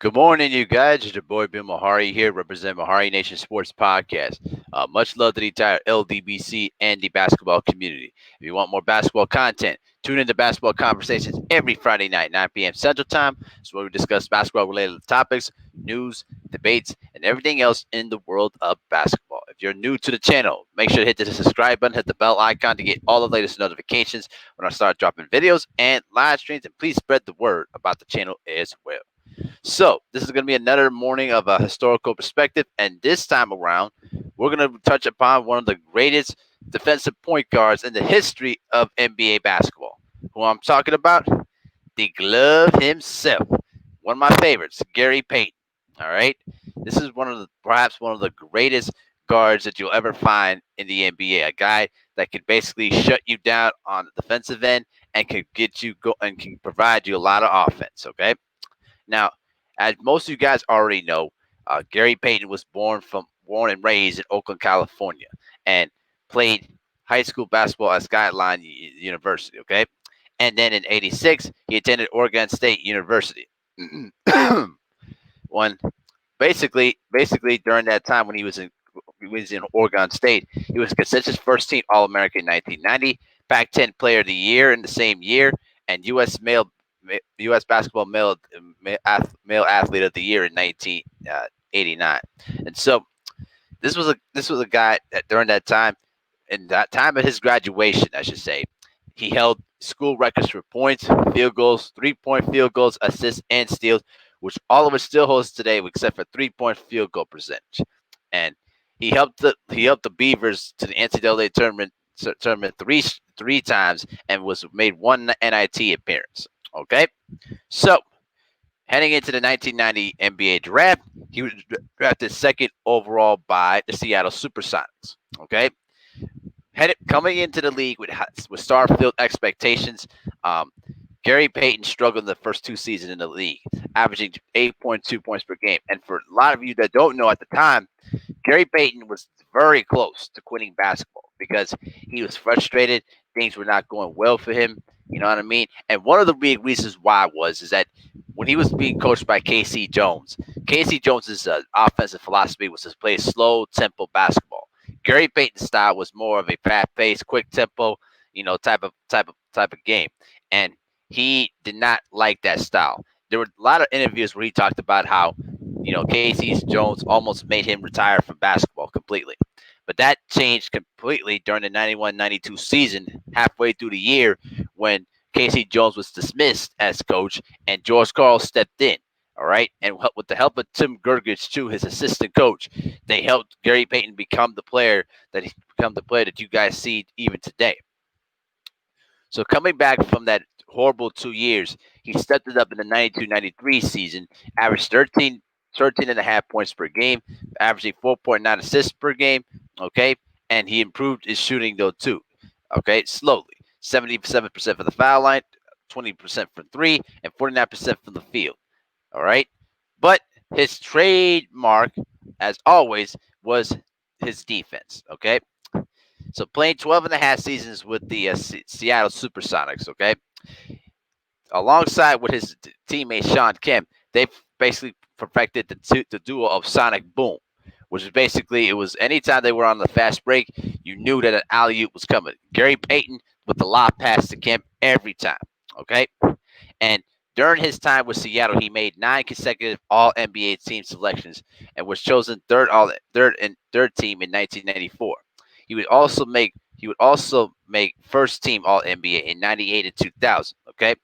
Good morning, you guys. It's your boy Bill Mahari here, represent Mahari Nation Sports Podcast. Much love to the entire LDBC and the basketball community. If you want more basketball content, tune into Basketball Conversations every Friday night, 9 p.m. Central Time. It's where we discuss basketball-related topics, news, debates, and everything else in the world of basketball. If you're new to the channel, make sure to hit the subscribe button, hit the bell icon to get all the latest notifications when I start dropping videos and live streams, and please spread the word about the channel as well. So, this is going to be another morning of a historical perspective, and this time around, we're going to touch upon one of the greatest defensive point guards in the history of NBA basketball. Who I'm talking about? The glove himself. One of my favorites, Gary Payton. All right? This is perhaps one of the greatest guards that you'll ever find in the NBA. A guy that can basically shut you down on the defensive end and can get you go and can provide you a lot of offense, okay? Now, as most of you guys already know, Gary Payton was born and raised in Oakland, California, and played high school basketball at Skyline University. Okay, and then in '86 he attended Oregon State University. When basically during that time when he was in Oregon State, he was consensus first team All American in 1990, Pac-10 Player of the Year in the same year, and U.S. basketball male athlete of the year in 1989. And so this was a guy that during that time, in that time of his graduation, I should say, he held school records for points, field goals, 3-point field goals, assists, and steals, which all of it still holds today, except for 3-point field goal percentage. And he helped the Beavers to the NCAA tournament three times and was made one NIT appearance. Okay, so heading into the 1990 NBA draft, he was drafted second overall by the Seattle Supersonics. Okay, coming into the league with star-filled expectations, um, Gary Payton struggled in the first two seasons in the league, averaging 8.2 points per game. And for a lot of you that don't know at the time, Gary Payton was very close to quitting basketball because he was frustrated. Things were not going well for him. You know what I mean? And one of the big reasons why is that when he was being coached by Casey Jones's offensive philosophy was to play slow tempo basketball. Gary Payton's style was more of a fast-paced, quick tempo, type of game, and he did not like that style. There were a lot of interviews where he talked about how Casey Jones almost made him retire from basketball completely. But that changed completely during the 91-92 season, halfway through the year, when Casey Jones was dismissed as coach and George Karl stepped in. All right. And with the help of Tim Gergich, too, his assistant coach, they helped Gary Payton become the player that you guys see even today. So coming back from that horrible 2 years, he stepped it up in the 92-93 season, averaged 13 and a half points per game, averaging 4.9 assists per game. Okay. And he improved his shooting, though, too. Okay. Slowly. 77% from the foul line, 20% from three, and 49% from the field. All right. But his trademark, as always, was his defense. Okay. So playing 12 and a half seasons with the Seattle Supersonics, okay, alongside with his teammate Sean Kemp, they basically perfected the duo of Sonic Boom, which is basically it was anytime they were on the fast break, you knew that an alley oop was coming. Gary Payton with the lob pass to Kemp every time, okay, and during his time with Seattle, he made 9 consecutive All NBA team selections and was chosen third team in 1994. He would also make first team All NBA in '98 and 2000. Okay,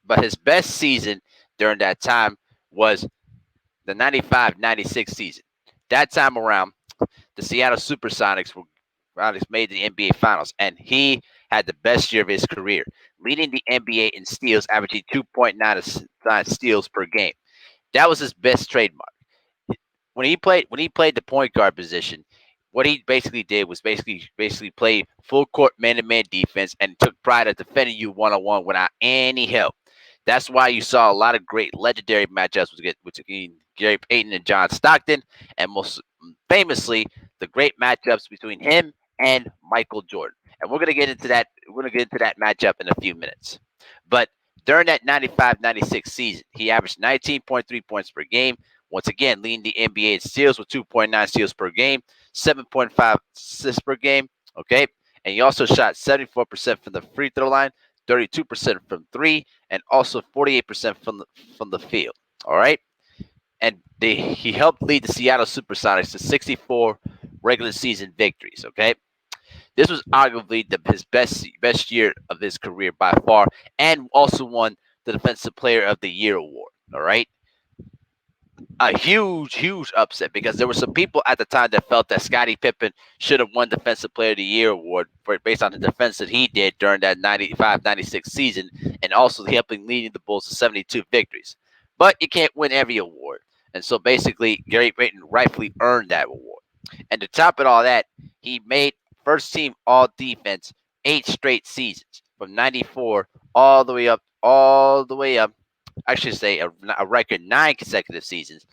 but his best season during that time was the 95-96 season. That time around, the Seattle Supersonics made the NBA Finals, and he had the best year of his career, leading the NBA in steals, averaging 2.9 steals per game. That was his best trademark. When he played the point guard position, what he basically did was basically play full court man to man defense and took pride at defending you one on one without any help. That's why you saw a lot of great legendary matchups between Gary Payton and John Stockton, and most famously the great matchups between him and Michael Jordan. And we're gonna get into that. We're gonna get into that matchup in a few minutes. But During that 95-96 season, he averaged 19.3 points per game, once again leading the NBA in steals with 2.9 steals per game, 7.5 assists per game. Okay, and he also shot 74% from the free throw line, 32% from three, and also 48% from the field. All right, and he helped lead the Seattle Supersonics to 64 regular season victories. Okay, this was arguably his best year of his career by far, and also won the Defensive Player of the Year award. All right, a huge upset because there were some people at the time that felt that Scottie Pippen should have won Defensive Player of the Year award based on the defense that he did during that 95-96 season, and also helping leading the Bulls to 72 victories. But you can't win every award, and so basically Gary Payton rightfully earned that award. And to top it all that, he made first team all defense 8 straight seasons from 94 all the way up. I should say a record 9 consecutive seasons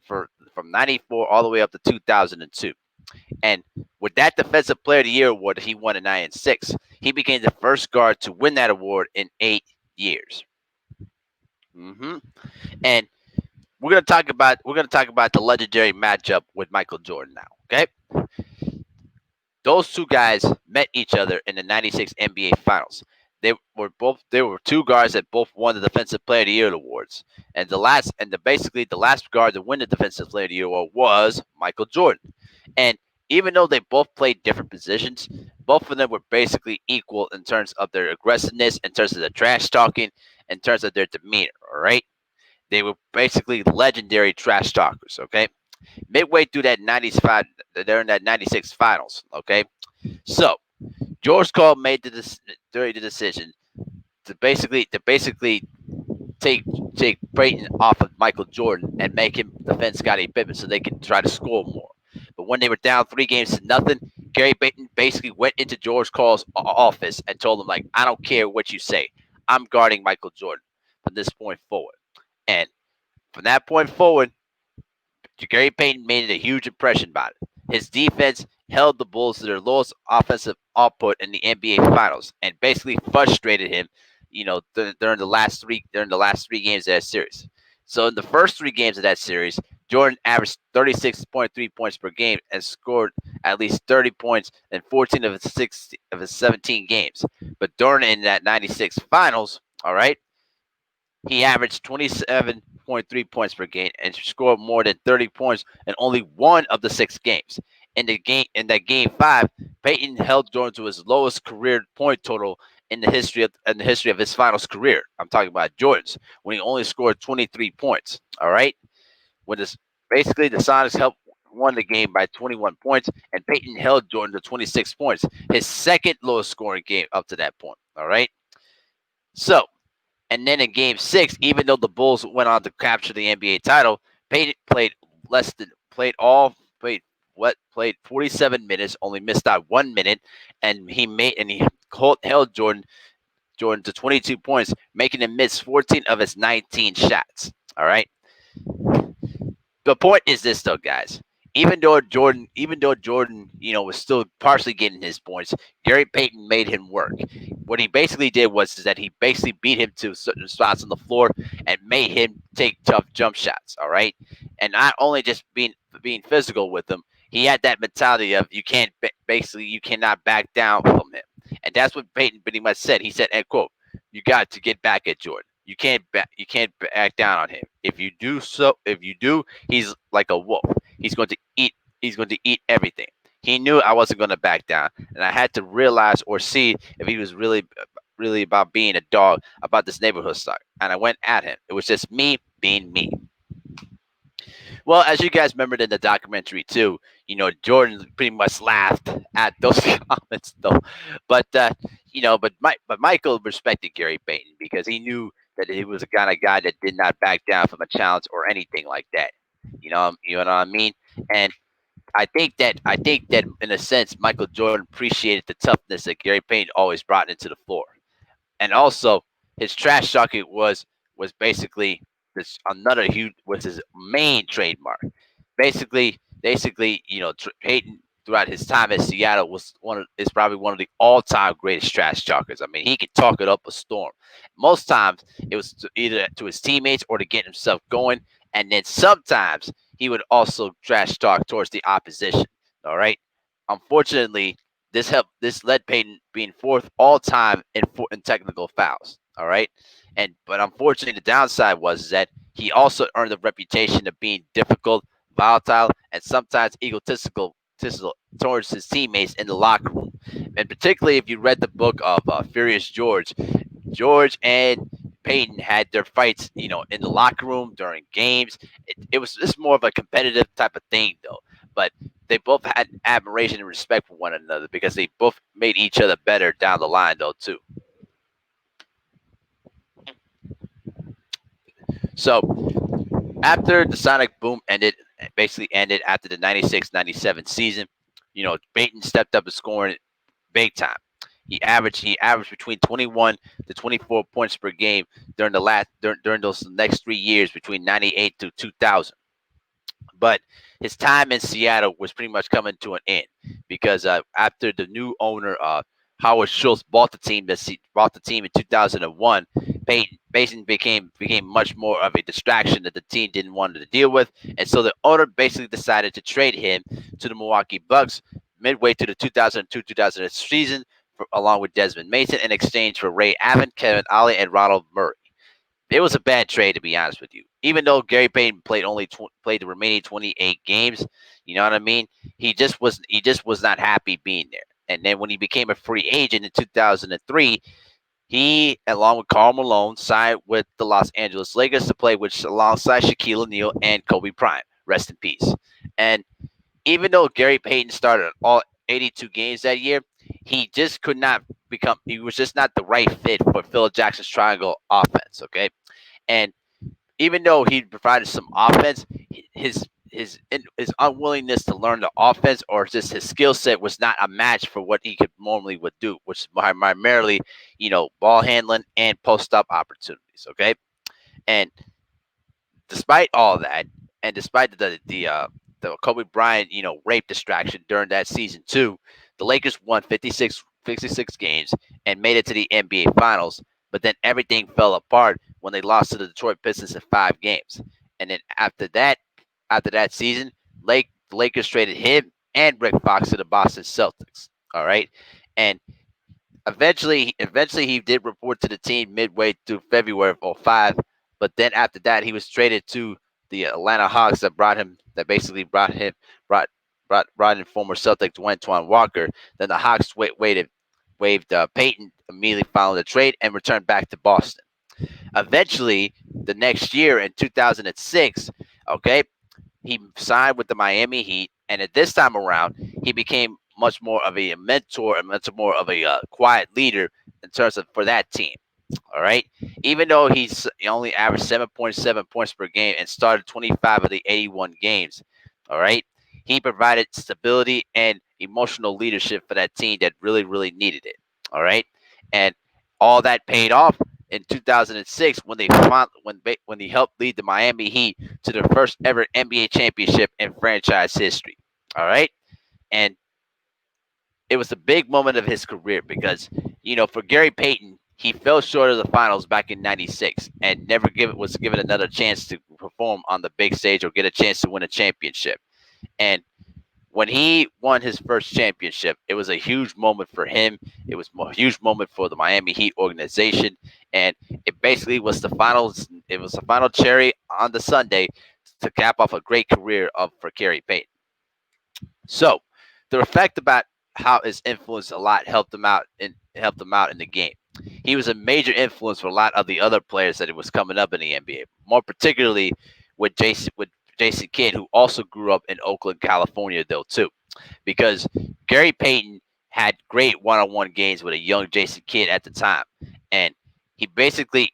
for from 94 all the way up to 2002. And with that Defensive Player of the Year award that he won in 96, he became the first guard to win that award in 8 years. hmm And we're gonna talk about the legendary matchup with Michael Jordan now. Okay, those two guys met each other in the 96 NBA Finals. They were two guards that both won the Defensive Player of the Year awards. And basically the last guard to win the Defensive Player of the Year award was Michael Jordan. And even though they both played different positions, both of them were basically equal in terms of their aggressiveness, in terms of their trash talking, in terms of their demeanor, all right? They were basically legendary trash talkers, okay? Midway through that 95 during that 96 finals, okay? So George Cole made the decision to basically take take Payton off of Michael Jordan and make him defend Scottie Pippen so they can try to score more. But when they were down 3 games to nothing, Gary Payton basically went into George Cole's office and told him like, "I don't care what you say, I'm guarding Michael Jordan from this point forward." And from that point forward, Gary Payton made a huge impression about it. His defense held the Bulls to their lowest offensive output in the NBA Finals, and basically frustrated him. During the last three games of that series. So in the first 3 games of that series, Jordan averaged 36.3 points per game and scored at least 30 points in 14 of his 17 games. But during in that 96 Finals, all right, he averaged 27.3 points per game and scored more than 30 points in only one of the 6 games. In that game 5, Payton held Jordan to his lowest career point total in the history of his finals career. I'm talking about Jordan's, when he only scored 23 points. All right, when this basically the Sonics helped won the game by 21 points, and Payton held Jordan to 26 points, his second lowest scoring game up to that point. All right, so and then in Game 6, even though the Bulls went on to capture the NBA title, Payton played 47 minutes, only missed out 1 minute, and he held Jordan to 22 points, making him miss 14 of his 19 shots. All right. The point is this, though, guys. Even though Jordan, was still partially getting his points, Gary Payton made him work. What he basically did was that he basically beat him to certain spots on the floor and made him take tough jump shots. All right, and not only just being physical with him, he had that mentality of you cannot back down from him, and that's what Payton pretty much said. He said, "End quote, you got to get back at Jordan. You can't back down on him. If you do, he's like a wolf. He's going to eat. He's going to eat everything." He knew I wasn't going to back down, and I had to realize or see if he was really about being a dog about this neighborhood stock. And I went at him. It was just me being me. Well, as you guys remembered in the documentary too, Jordan pretty much laughed at those comments though. But Michael respected Gary Payton because he knew that he was the kind of guy that did not back down from a challenge or anything like that. You know what I mean? And I think that in a sense, Michael Jordan appreciated the toughness that Gary Payton always brought into the floor, and also his trash talking was basically this another huge was his main trademark. Basically, Payton throughout his time at Seattle is probably one of the all-time greatest trash talkers. I mean, he could talk it up a storm. Most times it was either to his teammates or to get himself going, and then sometimes he would also trash talk towards the opposition. All right. Unfortunately, this led Payton being fourth all time in technical fouls. All right. But unfortunately, the downside was that he also earned the reputation of being difficult, volatile, and sometimes egotistical towards his teammates in the locker room. And particularly if you read the book of Furious George, George and Payton had their fights, in the locker room during games. It was just more of a competitive type of thing, though. But they both had admiration and respect for one another because they both made each other better down the line, though, too. So after the Sonic boom basically ended after the 96-97 season, Payton stepped up his scoring big time. He averaged between 21 to 24 points per game during those next 3 years between 98 to 2000. But his time in Seattle was pretty much coming to an end because after the new owner, Howard Schultz, bought the team in 2001, Payton became much more of a distraction that the team didn't want to deal with, and so the owner basically decided to trade him to the Milwaukee Bucks midway to the 2002-2003 season, along with Desmond Mason, in exchange for Ray Allen, Kevin Ollie, and Ronald Murray. It was a bad trade, to be honest with you. Even though Gary Payton played the remaining 28 games, you know what I mean. He just was not happy being there. And then when he became a free agent in 2003, he, along with Karl Malone, signed with the Los Angeles Lakers to play alongside Shaquille O'Neal and Kobe Bryant. Rest in peace. And even though Gary Payton started all 82 games that year, he just could not become. He was just not the right fit for Phil Jackson's triangle offense. Okay, and even though he provided some offense, his unwillingness to learn the offense or just his skill set was not a match for what he could normally would do, which is primarily, ball handling and post up opportunities. Okay, and despite all that, and despite the Kobe Bryant, rape distraction during that season too, the Lakers won 56 games and made it to the NBA Finals. But then everything fell apart when they lost to the Detroit Pistons in 5 games. And then after that season, the Lakers traded him and Rick Fox to the Boston Celtics. All right, and eventually he did report to the team midway through February of '05. But then after that, he was traded to the Atlanta Hawks that basically brought in former Celtic Dwayne Walker. Then the Hawks waived Payton immediately following the trade and returned back to Boston. Eventually, the next year in 2006, okay, he signed with the Miami Heat, and at this time around, he became much more of a mentor and much more of a quiet leader in terms of for that team. All right. Even though he only averaged 7.7 points per game and started 25 of the 81 games, all right, he provided stability and emotional leadership for that team that really, really needed it. All right. And all that paid off in 2006 when he helped lead the Miami Heat to their first ever NBA championship in franchise history. All right. And it was a big moment of his career because, for Gary Payton, he fell short of the finals back in '96 and never was given another chance to perform on the big stage or get a chance to win a championship. And when he won his first championship, it was a huge moment for him. It was a huge moment for the Miami Heat organization, and it basically was the finals. It was the final cherry on the Sunday to cap off a great career for Gary Payton. So, the effect about how his influence a lot helped him out in the game. He was a major influence for a lot of the other players that was coming up in the NBA, more particularly with Jason Kidd, who also grew up in Oakland, California, though too, because Gary Payton had great one-on-one games with a young Jason Kidd at the time, and he basically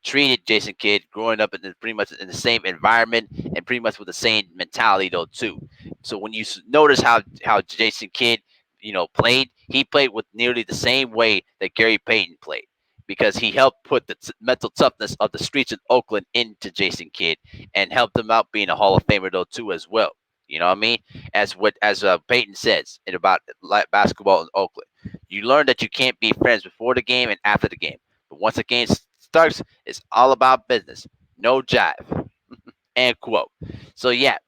treated Jason Kidd growing up pretty much in the same environment and pretty much with the same mentality though too. So when you notice how Jason Kidd played, he played with nearly the same way that Gary Payton played because he helped put the mental toughness of the streets in Oakland into Jason Kidd and helped him out being a Hall of Famer though too as well. You know what I mean? As Payton says in about basketball in Oakland, you learn that you can't be friends before the game and after the game. But once the game starts, it's all about business. No jive. End quote. So yeah,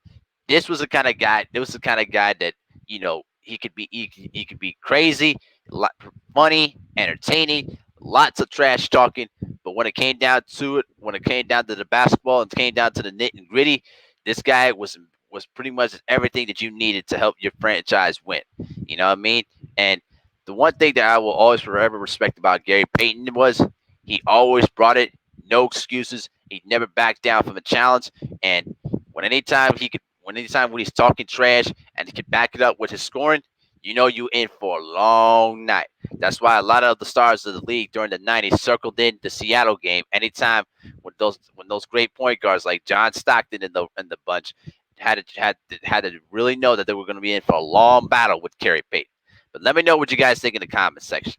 this was the kind of guy. This was the kind of guy that he could be crazy, funny, entertaining, lots of trash talking. But when it came down to it, when it came down to the basketball and came down to the nit and gritty, this guy was pretty much everything that you needed to help your franchise win. You know what I mean? And the one thing that I will always forever respect about Gary Payton was he always brought it, no excuses. He never backed down from a challenge, and anytime when he's talking trash and he can back it up with his scoring, you know you in for a long night. That's why a lot of the stars of the league during the '90s circled in the Seattle game anytime when those great point guards like John Stockton in the bunch had to really know that they were going to be in for a long battle with Gary Payton. But let me know what you guys think in the comments section.